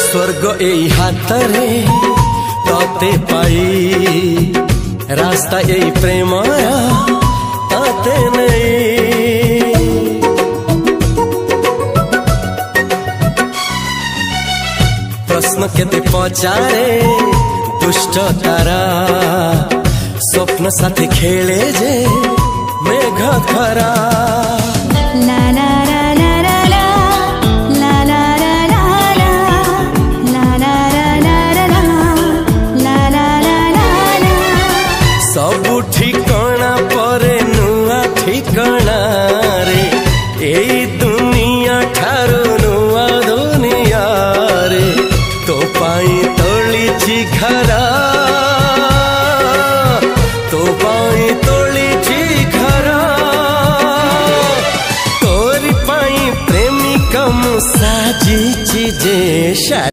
स्वर्ग एई हातरे तते पाई रास्ता एई प्रेमया तते नहीं। प्रश्न केते पचारे दुष्ट तारा स्वप्न साथी खेले जे मेघ खरा। ला ला ला ला ला ला ला ला ला ला ला ला ला ला। सबु ठिकाना परे नुआ ठिकाना रे एई दुनिया ठारू नुआ दुनिया रे। तो पाई तोली घरा तो पाई तोली घरा तोरी पाई प्रेमिका मु साजी जे।